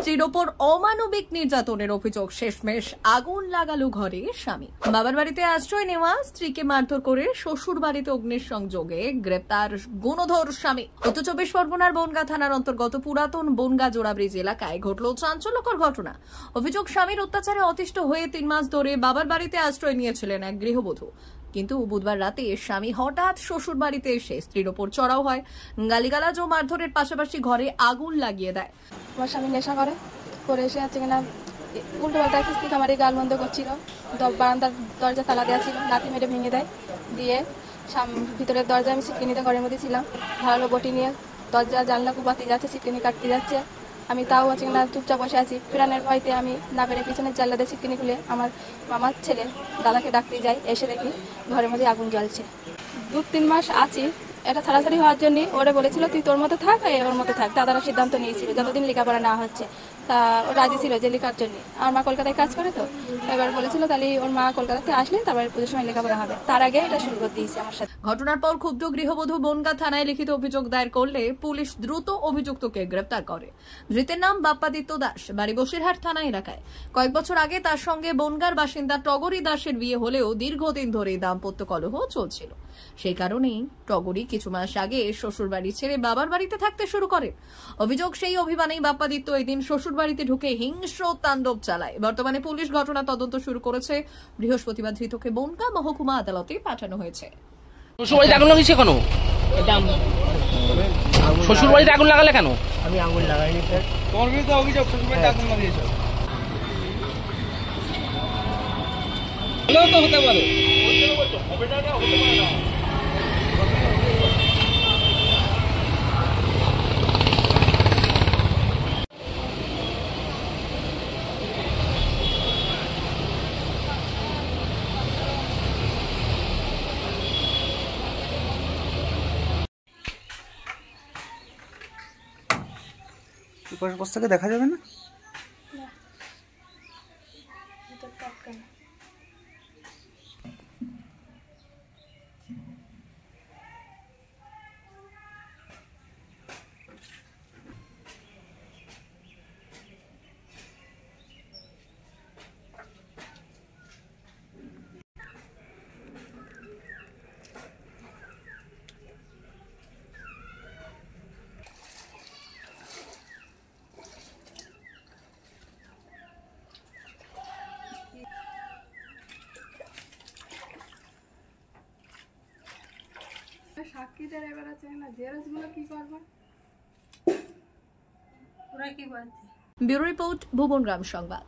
স্ত্রীর ওপর অমানবিক নির্যাতনের অভিযোগ, শেষমেশ আগুন লাগালো ঘরে স্বামী। বাবার বাড়িতে আশ্রয় নেওয়া স্ত্রীকে মারধর করে শ্বশুর বাড়িতে অগ্নিসংযোগে গ্রেপ্তার গুণধর স্বামী। উত্তর চব্বিশ পরগনার বনগাঁ থানার অন্তর্গত পুরাতন বনগাঁ জোড়া ব্রিজ এলাকায় ঘটল চাঞ্চল্যকর ঘটনা। অভিযোগ, স্বামীর অত্যাচারে অতিষ্ঠ হয়ে 3 মাস ধরে বাবার বাড়িতে আশ্রয় নিয়েছিলেন এক গৃহবধূ। কিন্তু বুধবার রাতে স্বামী হঠাৎ শ্বশুর বাড়িতে এসে স্ত্রীর ওপর চড়াও হয়, গালিগালাজ ও মারধরের পাশাপাশি ঘরে আগুন লাগিয়ে দেয়। আমার স্বামী নেশা করে এসে আছে কিনা উল্টো পাল্টা কিস্তি খামারে গাল বন্ধ করছিল, বারান্দার দরজা তালা দেওয়া ছিল, লাথি মেরে ভেঙে দেয়। দিয়ে ভিতরের দরজা আমি সিটকিনিতে ঘরের মধ্যে ছিলাম, ধারালো বটি নিয়ে দরজা জানলা বাতি যাচ্ছে, সিটকিনি কাটতে যাচ্ছে। আমি তাও আছে কিনা চুপচাপ বসে আছি। প্রাণের ভয়তে আমি না পেরে পিছনের জানলা দিয়ে সিটকিনি খুলে আমার মামার ছেলে দাদাকে ডাকতে যাই। এসে দেখি ঘরের মধ্যে আগুন জ্বলছে। 2-3 মাস আছি। এটা ছাড়াছাড়ি হওয়ার জন্য ওরা বলেছিল তুই তোর মতো থাক, ওর মতো থাক। দাদারা সিদ্ধান্ত নিয়েছিল যতদিন লেখাপড়া না হচ্ছে, তা ও রাজি ছিল যে লেখার জন্য। আমার মা কলকাতায় কাজ করে, তো এবার বলেছিল তাহলে ওর মা কলকাতাতে আসলে তারপরে পুজোর সময় লেখাপড়া হবে, তার আগে এটা শুরু করে দিয়েছে আমার সাথে। ঘটনার পর ক্ষুব্ধ গৃহবধূ বনগাঁ থানায় লিখিত অভিযোগ দায়ের করলে পুলিশ দ্রুত অভিযুক্তকে গ্রেপ্তার করে। ধৃতের নাম বাপ্পাদিত্য দাস, বাড়ি বসিরহাট থানা এলাকায়। কয়েক বছর আগে তার সঙ্গে বনগাঁর বাসিন্দা টগরী দাসের বিয়ে হলেও দীর্ঘদিন ধরে দাম্পত্য কলহ চলছিল। সেই কারণেই টগরী কিছু মাস আগে শ্বশুর বাড়ি ছেড়ে বাবার বাড়িতে থাকতে শুরু করে। অভিযোগ, সেই অভিমানেই বাপ্পাদিত্য এদিন শ্বশুর বাড়িতে ঢুকে হিংস্র তাণ্ডব চালায়। বর্তমানে পুলিশ ঘটনা তদন্ত শুরু করেছে। বৃহস্পতিবার ধৃতকে বনগাঁ মহকুমা আদালতে পাঠানো হয়েছে। শ্বশুর বাড়িতে আগুন লাগিয়েছে কেন? শ্বশুর বাড়িতে আগুন লাগালে কেন? আমি আগুন লাগাইনি স্যার। তোমার বিরুদ্ধে অভিযোগ শ্বশুর বাড়িতে আগুন লাগিয়েছে। তো হতে পারে। বস্তা থেকে দেখা যাবে না? সাক্ষীদের এবার আছে না, জেরক্সগুলো কি করবো, ওরা কি বলছে? ব্যুরো রিপোর্ট, ভুবনগ্রাম সংবাদ।